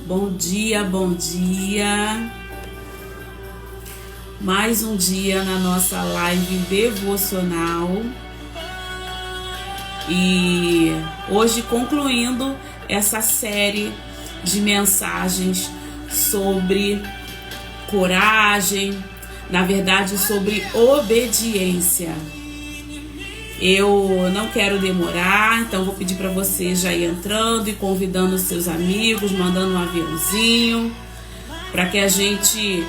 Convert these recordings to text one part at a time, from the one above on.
Bom dia, bom dia. Mais um dia na nossa live devocional. E hoje concluindo essa série de mensagens sobre coragem, na verdade sobre obediência. Eu não quero demorar, então vou pedir para você já ir entrando e convidando os seus amigos, mandando um aviãozinho, para que a gente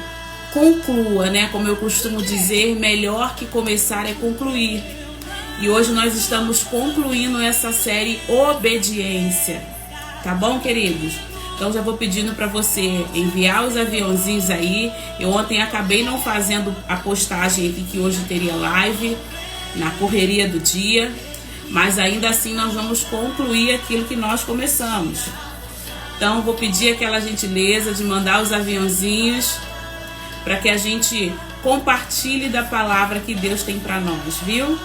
conclua, né? Como eu costumo dizer, melhor que começar é concluir. E hoje nós estamos concluindo essa série Obediência, tá bom, queridos? Então já vou pedindo para você enviar os aviãozinhos aí. Eu ontem acabei não fazendo a postagem aqui que hoje teria live, na correria do dia, mas ainda assim nós vamos concluir aquilo que nós começamos. Então vou pedir aquela gentileza de mandar os aviãozinhos para que a gente compartilhe da palavra que Deus tem para nós, viu?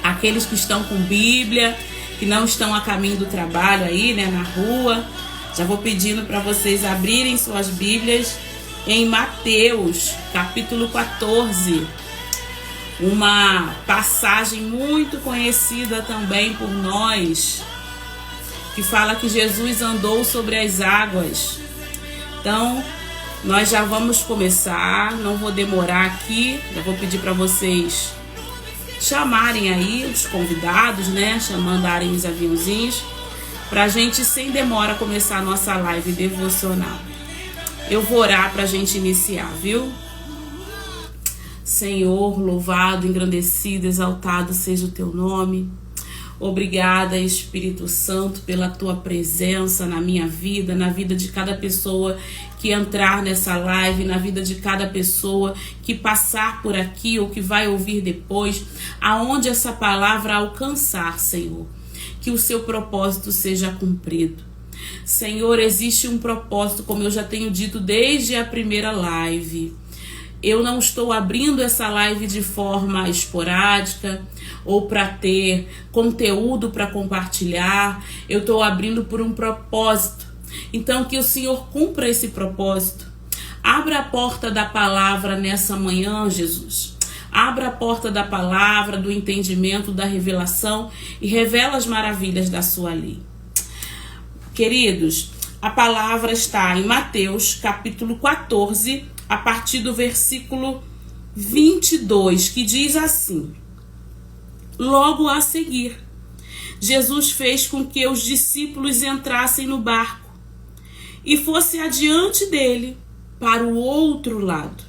Aqueles que estão com Bíblia, que não estão a caminho do trabalho aí, né, na rua, já vou pedindo para vocês abrirem suas Bíblias em Mateus, capítulo 14. Uma passagem muito conhecida também por nós, que fala que Jesus andou sobre as águas. Então, nós já vamos começar, não vou demorar aqui, já vou pedir para vocês chamarem aí os convidados, né? Mandarem os aviãozinhos, para a gente, sem demora, começar a nossa live devocional. Eu vou orar para a gente iniciar, viu? Senhor, louvado, engrandecido, exaltado seja o teu nome. Obrigada, Espírito Santo, pela tua presença na minha vida, na vida de cada pessoa que entrar nessa live, na vida de cada pessoa que passar por aqui ou que vai ouvir depois, aonde essa palavra alcançar, Senhor, que o seu propósito seja cumprido. Senhor, existe um propósito, como eu já tenho dito desde a primeira live. Eu não estou abrindo essa live de forma esporádica ou para ter conteúdo para compartilhar. Eu estou abrindo por um propósito. Então, que o Senhor cumpra esse propósito. Abra a porta da palavra nessa manhã, Jesus. Abra a porta da palavra, do entendimento, da revelação e revela as maravilhas da sua lei. Queridos, a palavra está em Mateus, capítulo 14, a partir do versículo 22, que diz assim: Logo a seguir, Jesus fez com que os discípulos entrassem no barco e fosse adiante dele para o outro lado,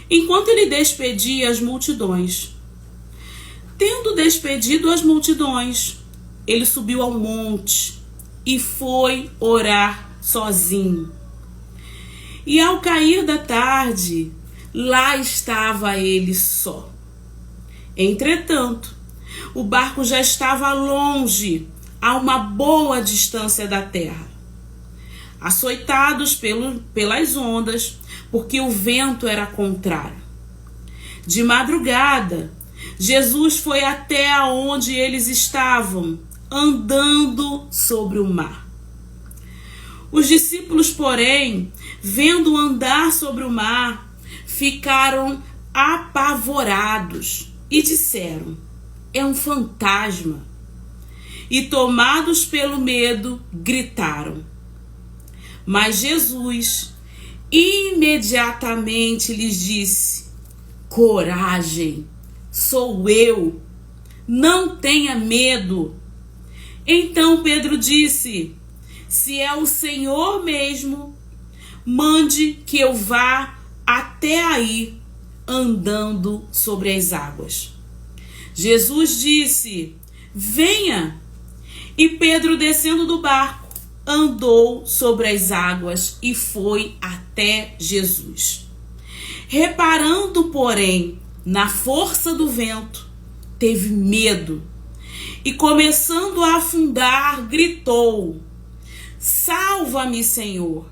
enquanto ele despedia as multidões. Tendo despedido as multidões, ele subiu ao monte e foi orar sozinho. E ao cair da tarde, lá estava ele só. Entretanto, o barco já estava longe, a uma boa distância da terra, açoitados pelas ondas, porque o vento era contrário. De madrugada, Jesus foi até aonde eles estavam, andando sobre o mar. Os discípulos, porém, vendo andar sobre o mar, ficaram apavorados e disseram: é um fantasma. E tomados pelo medo, gritaram. Mas Jesus imediatamente lhes disse: coragem, sou eu, não tenha medo. Então Pedro disse: se é o Senhor mesmo, mande que eu vá até aí, andando sobre as águas. Jesus disse: venha. E Pedro, descendo do barco, andou sobre as águas e foi até Jesus. Reparando, porém, na força do vento, teve medo e, começando a afundar, gritou: salva-me, Senhor.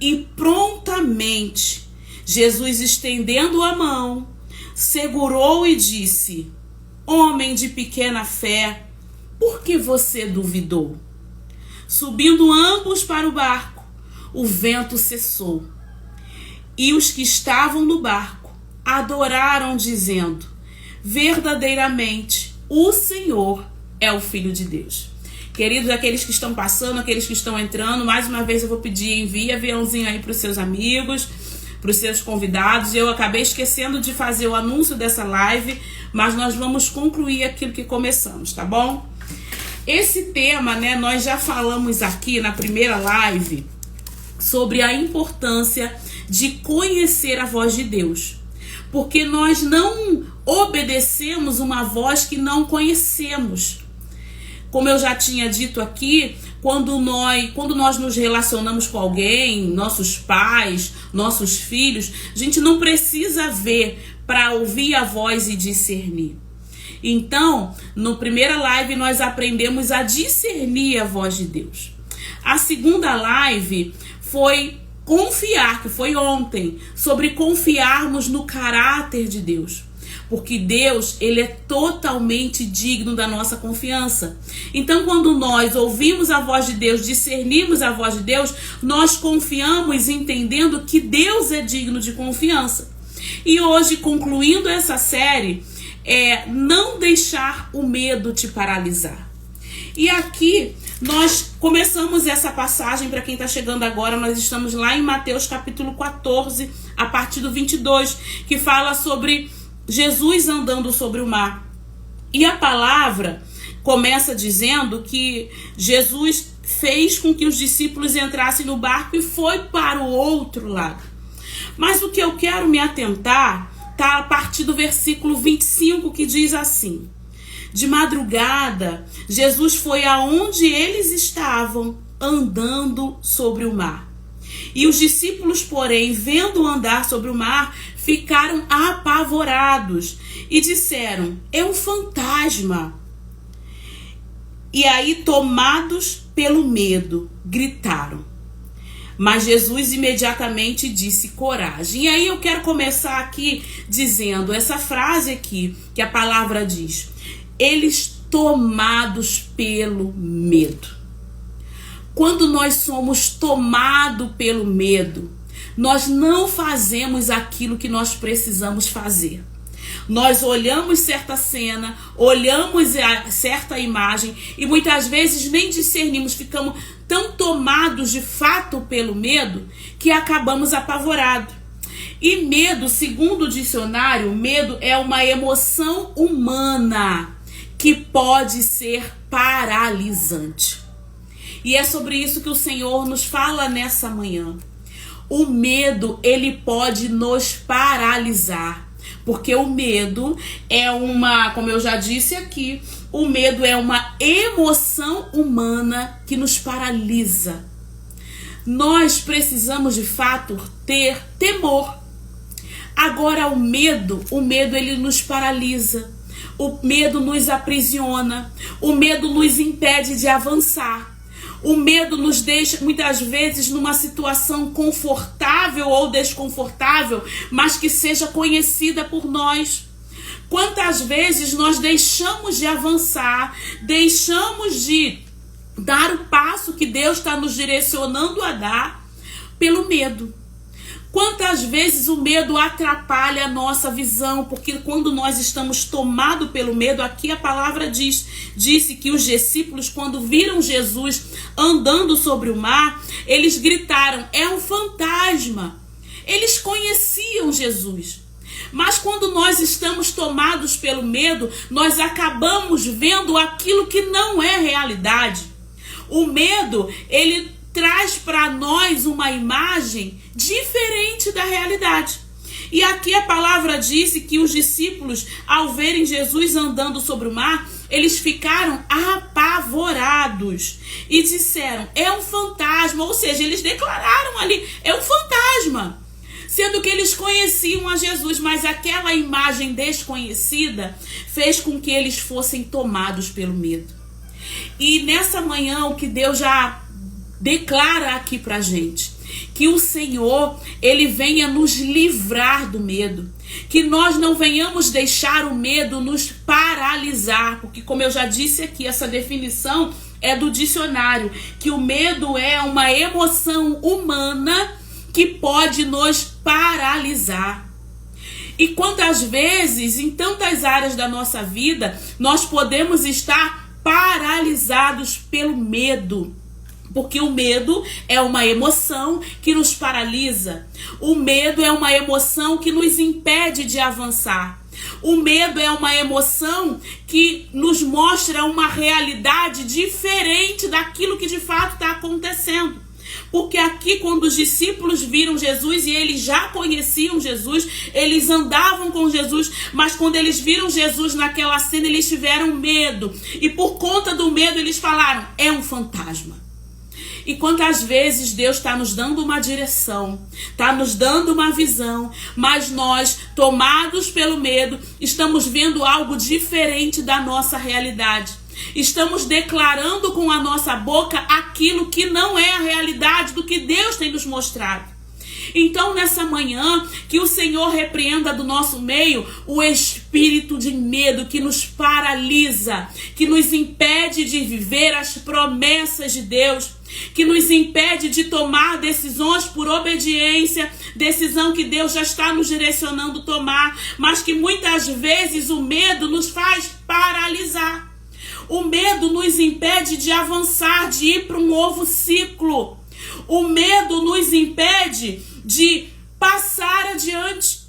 E prontamente Jesus, estendendo a mão, segurou e disse: homem de pequena fé, por que você duvidou? Subindo ambos para o barco, o vento cessou. E os que estavam no barco adoraram, dizendo: verdadeiramente, o Senhor é o Filho de Deus. Queridos, aqueles que estão passando, aqueles que estão entrando, mais uma vez eu vou pedir, envie aviãozinho aí para os seus amigos, para os seus convidados. Eu acabei esquecendo de fazer o anúncio dessa live, mas nós vamos concluir aquilo que começamos, tá bom? Esse tema, né, nós já falamos aqui na primeira live sobre a importância de conhecer a voz de Deus. Porque nós não obedecemos uma voz que não conhecemos. Como eu já tinha dito aqui, quando nós nos relacionamos com alguém, nossos pais, nossos filhos, a gente não precisa ver para ouvir a voz e discernir. Então, na primeira live nós aprendemos a discernir a voz de Deus. A segunda live foi confiar, que foi ontem, sobre confiarmos no caráter de Deus. Porque Deus, ele é totalmente digno da nossa confiança. Então, quando nós ouvimos a voz de Deus, discernimos a voz de Deus, nós confiamos entendendo que Deus é digno de confiança. E hoje, concluindo essa série, não deixar o medo te paralisar. E aqui nós começamos essa passagem, para quem está chegando agora, nós estamos lá em Mateus capítulo 14, a partir do 22, que fala sobre Jesus andando sobre o mar. E a palavra começa dizendo que Jesus fez com que os discípulos entrassem no barco e foi para o outro lado. Mas o que eu quero me atentar está a partir do versículo 25, que diz assim: de madrugada, Jesus foi aonde eles estavam, andando sobre o mar. E os discípulos, porém, vendo andar sobre o mar, ficaram apavorados e disseram: é um fantasma. E aí, tomados pelo medo, gritaram. Mas Jesus imediatamente disse: coragem. E aí eu quero começar aqui dizendo essa frase aqui, que a palavra diz: eles tomados pelo medo. Quando nós somos tomados pelo medo, nós não fazemos aquilo que nós precisamos fazer. Nós olhamos certa cena, olhamos certa imagem e muitas vezes nem discernimos, ficamos tão tomados de fato pelo medo que acabamos apavorados. E medo, segundo o dicionário, medo é uma emoção humana que pode ser paralisante. E é sobre isso que o Senhor nos fala nessa manhã. O medo, ele pode nos paralisar. Porque o medo é como eu já disse aqui, o medo é uma emoção humana que nos paralisa. Nós precisamos de fato ter temor. Agora o medo ele nos paralisa. O medo nos aprisiona. O medo nos impede de avançar. O medo nos deixa muitas vezes numa situação confortável ou desconfortável, mas que seja conhecida por nós. Quantas vezes nós deixamos de avançar, deixamos de dar o passo que Deus está nos direcionando a dar pelo medo. Quantas vezes o medo atrapalha a nossa visão, porque quando nós estamos tomados pelo medo, aqui a palavra disse que os discípulos, quando viram Jesus andando sobre o mar, eles gritaram: é um fantasma. Eles conheciam Jesus. Mas quando nós estamos tomados pelo medo, nós acabamos vendo aquilo que não é realidade. O medo, ele traz para nós uma imagem diferente da realidade. E aqui a palavra disse que os discípulos, ao verem Jesus andando sobre o mar, eles ficaram apavorados e disseram: é um fantasma. Ou seja, eles declararam ali: é um fantasma. Sendo que eles conheciam a Jesus, mas aquela imagem desconhecida fez com que eles fossem tomados pelo medo. E nessa manhã, o que Deus já declara aqui pra gente, que o Senhor, ele venha nos livrar do medo, que nós não venhamos deixar o medo nos paralisar, porque como eu já disse aqui, essa definição é do dicionário, que o medo é uma emoção humana que pode nos paralisar. E quantas vezes, em tantas áreas da nossa vida, nós podemos estar paralisados pelo medo. Porque o medo é uma emoção que nos paralisa. O medo é uma emoção que nos impede de avançar. O medo é uma emoção que nos mostra uma realidade diferente daquilo que de fato está acontecendo. Porque aqui, quando os discípulos viram Jesus, e eles já conheciam Jesus, eles andavam com Jesus, mas quando eles viram Jesus naquela cena, eles tiveram medo. E por conta do medo, eles falaram, é um fantasma. E quantas vezes Deus está nos dando uma direção, está nos dando uma visão, mas nós, tomados pelo medo, estamos vendo algo diferente da nossa realidade. Estamos declarando com a nossa boca aquilo que não é a realidade do que Deus tem nos mostrado. Então, nessa manhã, que o Senhor repreenda do nosso meio o espírito de medo que nos paralisa, que nos impede de viver as promessas de Deus, que nos impede de tomar decisões por obediência, decisão que Deus já está nos direcionando a tomar, mas que muitas vezes o medo nos faz paralisar. O medo nos impede de avançar, de ir para um novo ciclo. O medo nos impede de passar adiante.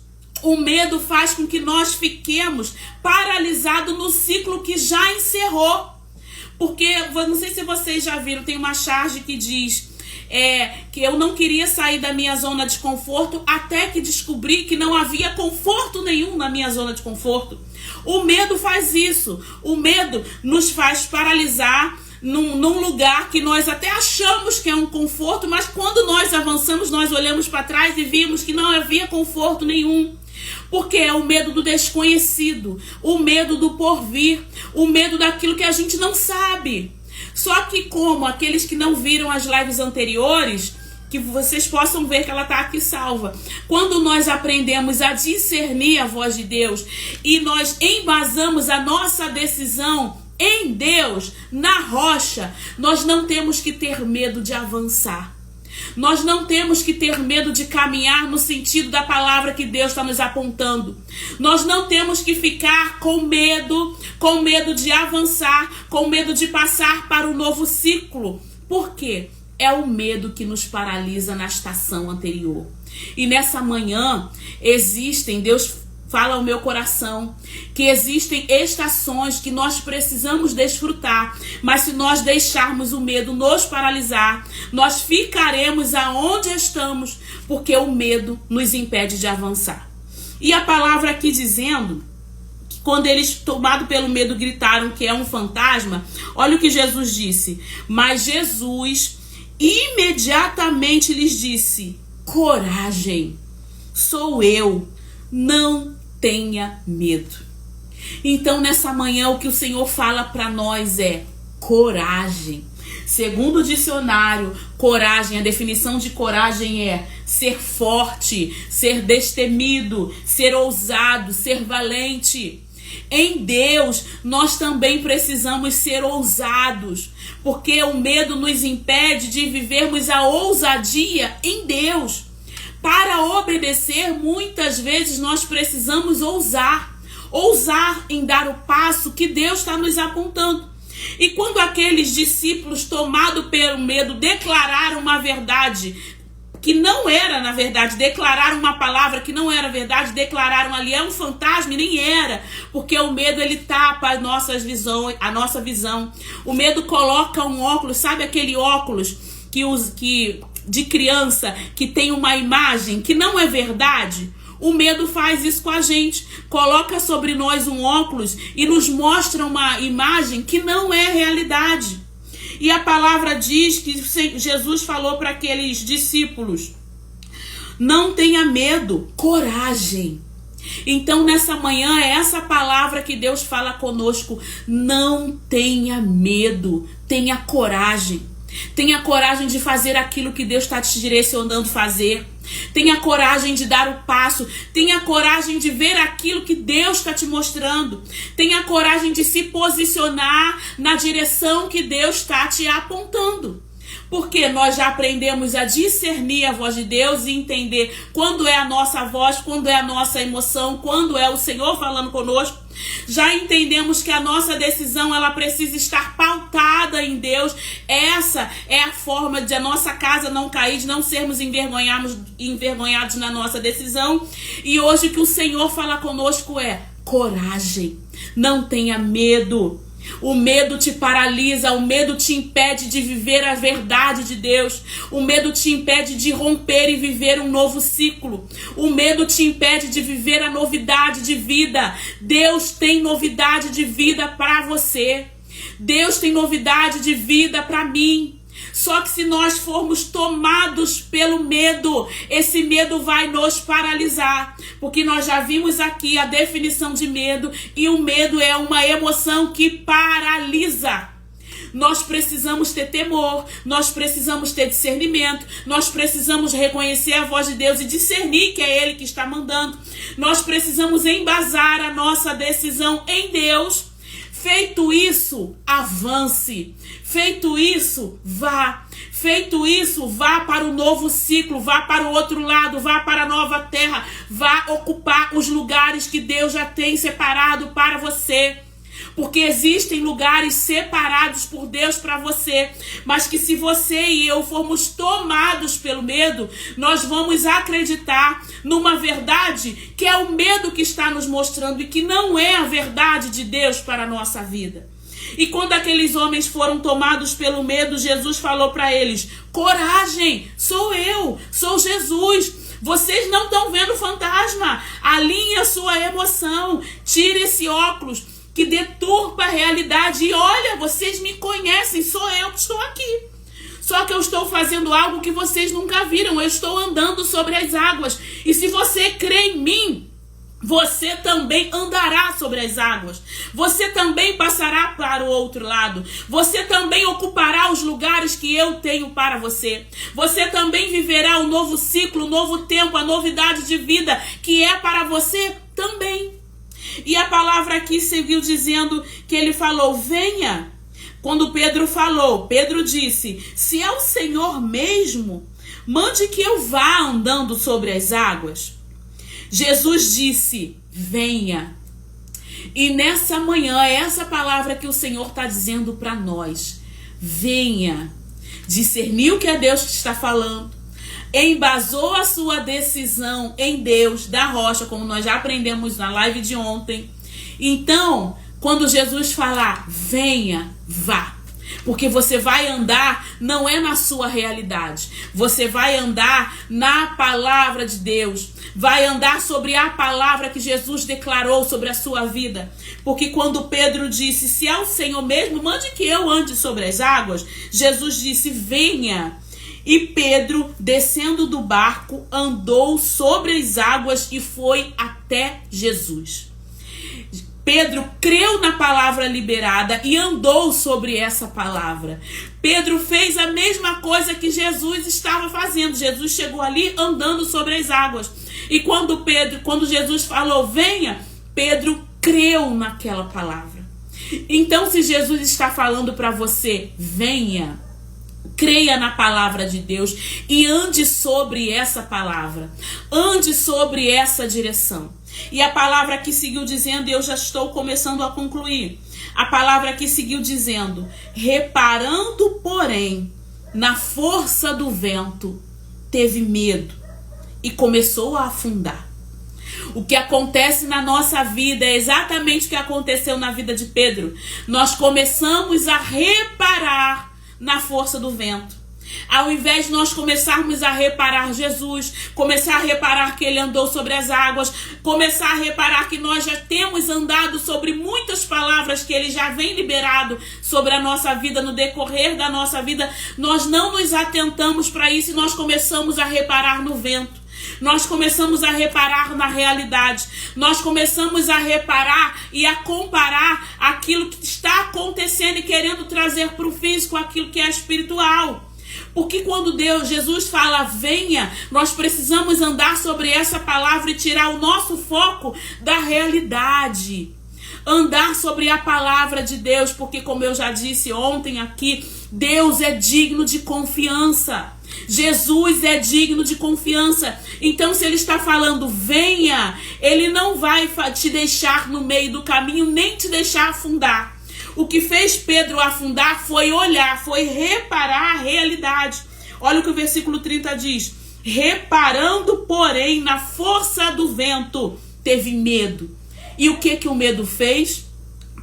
O medo faz com que nós fiquemos paralisados no ciclo que já encerrou. Porque, não sei se vocês já viram, tem uma charge que diz que eu não queria sair da minha zona de conforto até que descobri que não havia conforto nenhum na minha zona de conforto. O medo faz isso. O medo nos faz paralisar num lugar que nós até achamos que é um conforto, mas quando nós avançamos, nós olhamos para trás e vimos que não havia conforto nenhum. Porque é o medo do desconhecido, o medo do porvir, o medo daquilo que a gente não sabe. Só que como aqueles que não viram as lives anteriores, que vocês possam ver que ela está aqui salva. Quando nós aprendemos a discernir a voz de Deus e nós embasamos a nossa decisão em Deus, na rocha, nós não temos que ter medo de avançar. Nós não temos que ter medo de caminhar no sentido da palavra que Deus está nos apontando. Nós não temos que ficar com medo de avançar, com medo de passar para o novo ciclo. Por quê? É o medo que nos paralisa na estação anterior. E nessa manhã, Deus fala ao meu coração, que existem estações que nós precisamos desfrutar, mas se nós deixarmos o medo nos paralisar, nós ficaremos aonde estamos, porque o medo nos impede de avançar. E a palavra aqui dizendo que quando eles, tomados pelo medo, gritaram que é um fantasma, olha o que Jesus disse. Mas Jesus imediatamente lhes disse, coragem, sou eu, não tenha medo. Então, nessa manhã, o que o Senhor fala para nós é coragem. Segundo o dicionário, coragem, a definição de coragem é ser forte, ser destemido, ser ousado, ser valente. Em Deus, nós também precisamos ser ousados, porque o medo nos impede de vivermos a ousadia em Deus. Para obedecer, muitas vezes nós precisamos ousar em dar o passo que Deus está nos apontando. E quando aqueles discípulos, tomados pelo medo, declararam uma verdade que não era, na verdade, declararam uma palavra que não era verdade, declararam ali, é um fantasma, e nem era, porque o medo, ele tapa a nossa visão. O medo coloca um óculos, sabe aquele óculos de criança que tem uma imagem que não é verdade? O medo faz isso com a gente, coloca sobre nós um óculos e nos mostra uma imagem que não é realidade. E a palavra diz que Jesus falou para aqueles discípulos, não tenha medo, coragem. Então nessa manhã é essa palavra que Deus fala conosco, não tenha medo, tenha coragem. Tenha coragem de fazer aquilo que Deus está te direcionando a fazer. Tenha coragem de dar o passo. Tenha coragem de ver aquilo que Deus está te mostrando. Tenha coragem de se posicionar na direção que Deus está te apontando. Porque nós já aprendemos a discernir a voz de Deus e entender quando é a nossa voz, quando é a nossa emoção, quando é o Senhor falando conosco. Já entendemos que a nossa decisão, ela precisa estar pautada em Deus. Essa é a forma de a nossa casa não cair, de não sermos envergonhados na nossa decisão. E hoje o que o Senhor fala conosco é coragem. Não tenha medo. O medo te paralisa, o medo te impede de viver a verdade de Deus. O medo te impede de romper e viver um novo ciclo. O medo te impede de viver a novidade de vida. Deus tem novidade de vida para você. Deus tem novidade de vida para mim. Só que se nós formos tomados pelo medo, esse medo vai nos paralisar. Porque nós já vimos aqui a definição de medo, e o medo é uma emoção que paralisa. Nós precisamos ter temor, nós precisamos ter discernimento, nós precisamos reconhecer a voz de Deus e discernir que é Ele que está mandando. Nós precisamos embasar a nossa decisão em Deus. Feito isso, avance. Feito isso, vá. Feito isso, vá para o novo ciclo, vá para o outro lado, vá para a nova terra, vá ocupar os lugares que Deus já tem separado para você. Porque existem lugares separados por Deus para você, mas que se você e eu formos tomados pelo medo, nós vamos acreditar numa verdade que é o medo que está nos mostrando e que não é a verdade de Deus para a nossa vida. E quando aqueles homens foram tomados pelo medo, Jesus falou para eles: coragem, sou eu, sou Jesus. Vocês não estão vendo fantasma. Alinhe a sua emoção, tire esse óculos que deturpa a realidade. E olha, vocês me conhecem, sou eu que estou aqui. Só que eu estou fazendo algo que vocês nunca viram. Eu estou andando sobre as águas. E se você crê em mim, você também andará sobre as águas. Você também passará para o outro lado. Você também ocupará os lugares que eu tenho para você. Você também viverá um novo ciclo, um novo tempo, a novidade de vida que é para você também. E a palavra aqui seguiu dizendo que ele falou: venha. Quando Pedro falou, Pedro disse: se é o Senhor mesmo, mande que eu vá andando sobre as águas. Jesus disse: venha. E nessa manhã, é essa palavra que o Senhor está dizendo para nós: venha. Discernir o que é Deus que está falando. Embasou a sua decisão em Deus, da rocha, como nós já aprendemos na live de ontem. Então, quando Jesus falar, venha, vá. Porque você vai andar, não é na sua realidade. Você vai andar na palavra de Deus. Vai andar sobre a palavra que Jesus declarou sobre a sua vida. Porque quando Pedro disse: se é o Senhor mesmo, mande que eu ande sobre as águas. Jesus disse: venha. E Pedro, descendo do barco, andou sobre as águas e foi até Jesus. Pedro creu na palavra liberada e andou sobre essa palavra. Pedro fez a mesma coisa que Jesus estava fazendo. Jesus chegou ali andando sobre as águas. E quando Jesus falou, venha, Pedro creu naquela palavra. Então, se Jesus está falando para você, venha, creia na palavra de Deus e ande sobre essa palavra. Ande sobre essa direção. E a palavra que seguiu dizendo, e eu já estou começando a concluir. A palavra que seguiu dizendo, reparando, porém, na força do vento, teve medo e começou a afundar. O que acontece na nossa vida é exatamente o que aconteceu na vida de Pedro. Nós começamos a reparar na força do vento. Ao invés de nós começarmos a reparar Jesus, começar a reparar que ele andou sobre as águas, começar a reparar que nós já temos andado sobre muitas palavras que ele já vem liberado sobre a nossa vida, no decorrer da nossa vida, nós não nos atentamos para isso e nós começamos a reparar no vento. Nós começamos a reparar na realidade. Nós começamos a reparar e a comparar aquilo que está acontecendo e querendo trazer para o físico aquilo que é espiritual. Porque quando Jesus fala venha, nós precisamos andar sobre essa palavra e tirar o nosso foco da realidade. Andar sobre a palavra de Deus, porque como eu já disse ontem aqui, Deus é digno de confiança. Jesus é digno de confiança. Então se ele está falando venha, ele não vai te deixar no meio do caminho, nem te deixar afundar. O que fez Pedro afundar foi olhar, foi reparar a realidade. Olha o que o versículo 30 diz. Reparando, porém, na força do vento, teve medo. E o que o medo fez?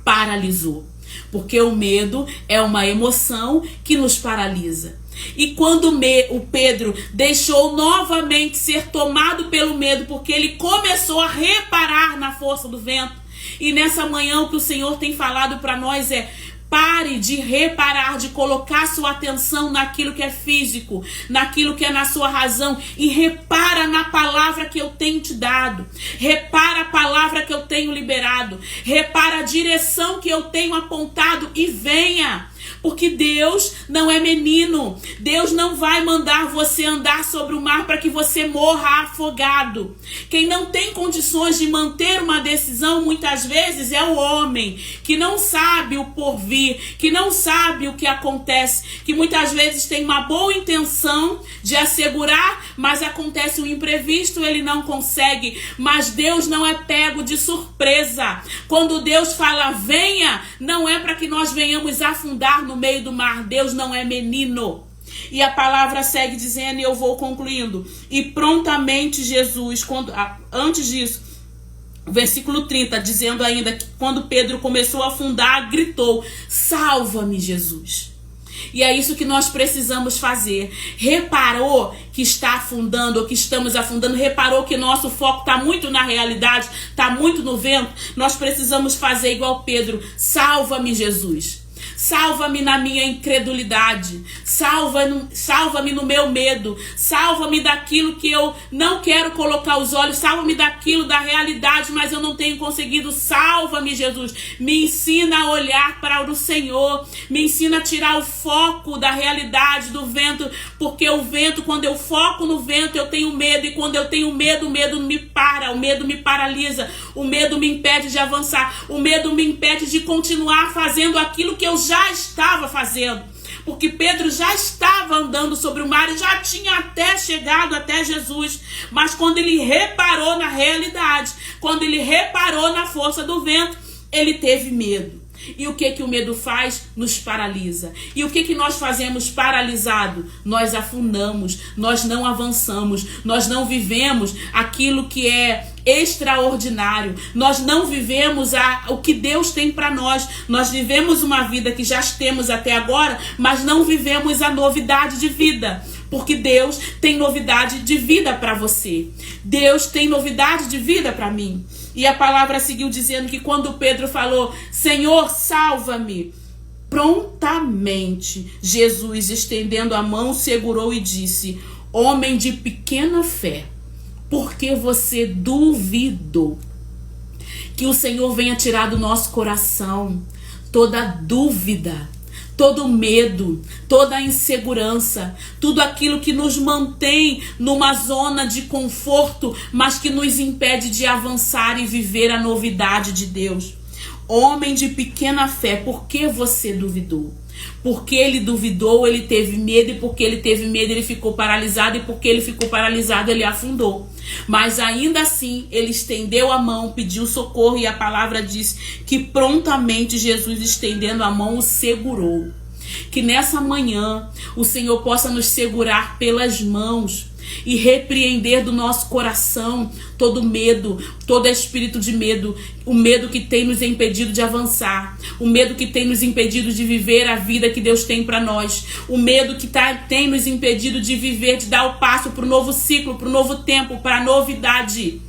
Paralisou. Porque o medo é uma emoção que nos paralisa. E quando o Pedro deixou novamente ser tomado pelo medo, porque ele começou a reparar na força do vento, e nessa manhã o que o Senhor tem falado para nós é: pare de reparar, de colocar sua atenção naquilo que é físico, naquilo que é na sua razão, e repara na palavra que eu tenho te dado. Repara a palavra que eu tenho liberado. Repara a direção que eu tenho apontado e venha. Porque Deus não é menino. Deus não vai mandar você andar sobre o mar para que você morra afogado. Quem não tem condições de manter uma decisão muitas vezes é o homem, que não sabe o porvir, que não sabe o que acontece, que muitas vezes tem uma boa intenção de assegurar, mas acontece um imprevisto, ele não consegue. Mas Deus não é pego de surpresa. Quando Deus fala venha, não é para que nós venhamos afundar no meio do mar. Deus não é menino. E a palavra segue dizendo, e eu vou concluindo. E prontamente Jesus, antes disso, versículo 30, dizendo ainda que quando Pedro começou a afundar, gritou: salva-me, Jesus. E é isso que nós precisamos fazer. Reparou que está afundando, ou que estamos afundando? Reparou que nosso foco está muito na realidade, está muito no vento? Nós precisamos fazer igual Pedro: salva-me, Jesus. Salva-me na minha incredulidade. Salva-me no meu medo. Salva-me daquilo que eu não quero colocar os olhos. Salva-me daquilo da realidade, mas eu não tenho conseguido. Salva-me, Jesus. Me ensina a olhar para o Senhor. Me ensina a tirar o foco da realidade, do vento. Porque o vento, quando eu foco no vento, eu tenho medo. E quando eu tenho medo, o medo me para. O medo me paralisa. O medo me impede de avançar. O medo me impede de continuar fazendo aquilo que eu já estava fazendo. Porque Pedro já estava andando sobre o mar e já tinha até chegado até Jesus. Mas quando ele reparou na realidade, quando ele reparou na força do vento, ele teve medo. E o que o medo faz? Nos paralisa. E o que nós fazemos paralisado? Nós afundamos, nós não avançamos, nós não vivemos aquilo que é extraordinário, nós não vivemos o que Deus tem para nós. Nós vivemos uma vida que já temos até agora, mas não vivemos a novidade de vida. Porque Deus tem novidade de vida para você. Deus tem novidade de vida para mim. E a palavra seguiu dizendo que quando Pedro falou: Senhor, salva-me, prontamente Jesus, estendendo a mão, segurou e disse: homem de pequena fé, por que você duvidou? Que o Senhor venha tirar do nosso coração toda dúvida, todo medo, toda insegurança, tudo aquilo que nos mantém numa zona de conforto, mas que nos impede de avançar e viver a novidade de Deus. Homem de pequena fé, por que você duvidou? Porque ele duvidou, ele teve medo, e porque ele teve medo, ele ficou paralisado, e porque ele ficou paralisado, ele afundou. Mas ainda assim, ele estendeu a mão, pediu socorro, e a palavra diz que prontamente Jesus, estendendo a mão, o segurou. Que nessa manhã o Senhor possa nos segurar pelas mãos e repreender do nosso coração todo medo, todo espírito de medo, o medo que tem nos impedido de avançar, o medo que tem nos impedido de viver a vida que Deus tem para nós, o medo que tem nos impedido de viver, de dar o passo para o novo ciclo, para o novo tempo, para a novidade.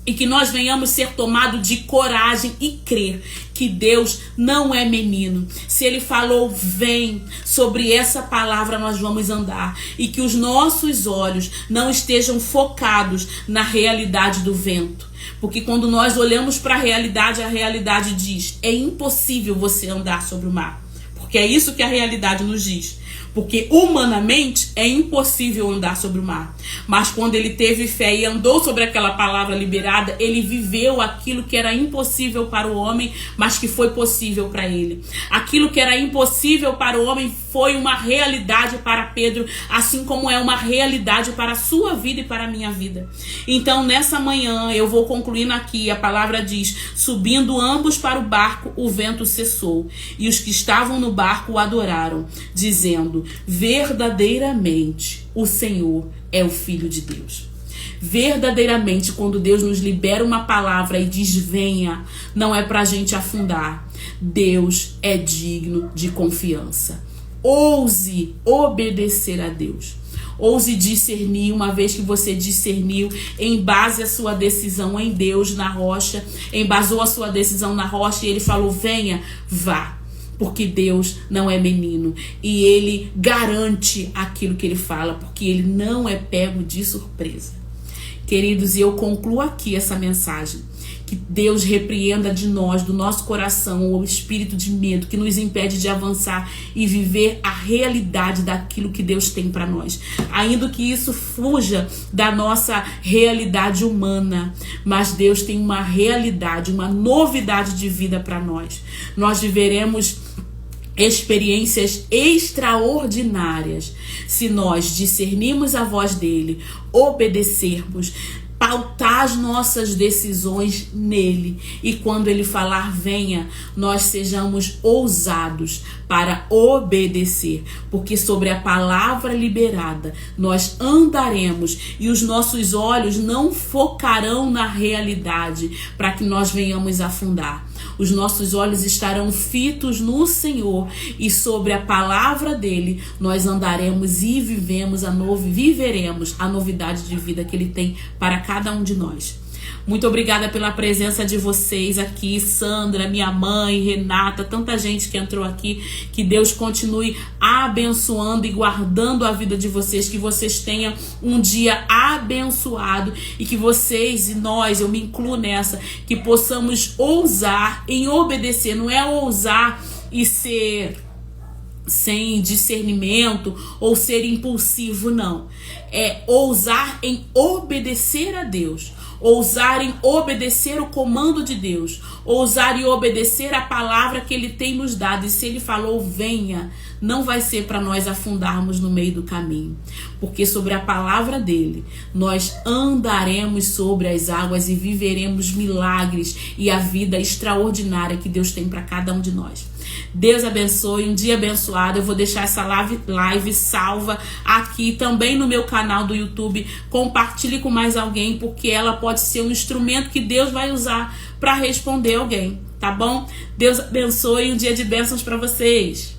E que nós venhamos ser tomados de coragem e crer que Deus não é menino. Se Ele falou, vem, sobre essa palavra nós vamos andar. E que os nossos olhos não estejam focados na realidade do vento. Porque quando nós olhamos para a realidade diz: é impossível você andar sobre o mar. Porque é isso que a realidade nos diz. Porque humanamente é impossível andar sobre o mar. Mas quando ele teve fé e andou sobre aquela palavra liberada, ele viveu aquilo que era impossível para o homem, mas que foi possível para ele. Aquilo que era impossível para o homem foi uma realidade para Pedro, assim como é uma realidade para a sua vida e para a minha vida. Então, nessa manhã, eu vou concluindo aqui, a palavra diz: subindo ambos para o barco, o vento cessou, e os que estavam no barco o adoraram, dizendo: verdadeiramente o Senhor é o Filho de Deus. Verdadeiramente, quando Deus nos libera uma palavra e diz venha, não é para a gente afundar. Deus é digno de confiança. Ouse obedecer a Deus. Ouse discernir, uma vez que você discerniu, embase a sua decisão em Deus, na rocha, embasou a sua decisão na rocha e ele falou: venha, vá. Porque Deus não é menino e ele garante aquilo que ele fala, porque ele não é pego de surpresa. Queridos, e eu concluo aqui essa mensagem. Que Deus repreenda de nós, do nosso coração, o espírito de medo que nos impede de avançar e viver a realidade daquilo que Deus tem para nós. Ainda que isso fuja da nossa realidade humana, mas Deus tem uma realidade, uma novidade de vida para nós. Nós viveremos experiências extraordinárias se nós discernirmos a voz dele, obedecermos, pautar as nossas decisões nele, e quando ele falar venha, nós sejamos ousados para obedecer, porque sobre a palavra liberada nós andaremos e os nossos olhos não focarão na realidade para que nós venhamos afundar. Os nossos olhos estarão fitos no Senhor e sobre a palavra dele nós andaremos e viveremos a novidade de vida que ele tem para cada um de nós. Muito obrigada pela presença de vocês aqui, Sandra, minha mãe, Renata, tanta gente que entrou aqui. Que Deus continue abençoando e guardando a vida de vocês, que vocês tenham um dia abençoado e que vocês e nós, eu me incluo nessa, que possamos ousar em obedecer. Não é ousar e ser sem discernimento ou ser impulsivo, não. É ousar em obedecer a Deus. Ousar em obedecer o comando de Deus, ousar em obedecer a palavra que ele tem nos dado. E se ele falou venha, não vai ser para nós afundarmos no meio do caminho, porque sobre a palavra dele nós andaremos sobre as águas e viveremos milagres e a vida extraordinária que Deus tem para cada um de nós. Deus abençoe, um dia abençoado. Eu vou deixar essa live salva aqui também no meu canal do YouTube. Compartilhe com mais alguém, porque ela pode ser um instrumento que Deus vai usar para responder alguém, tá bom? Deus abençoe, um dia de bênçãos para vocês.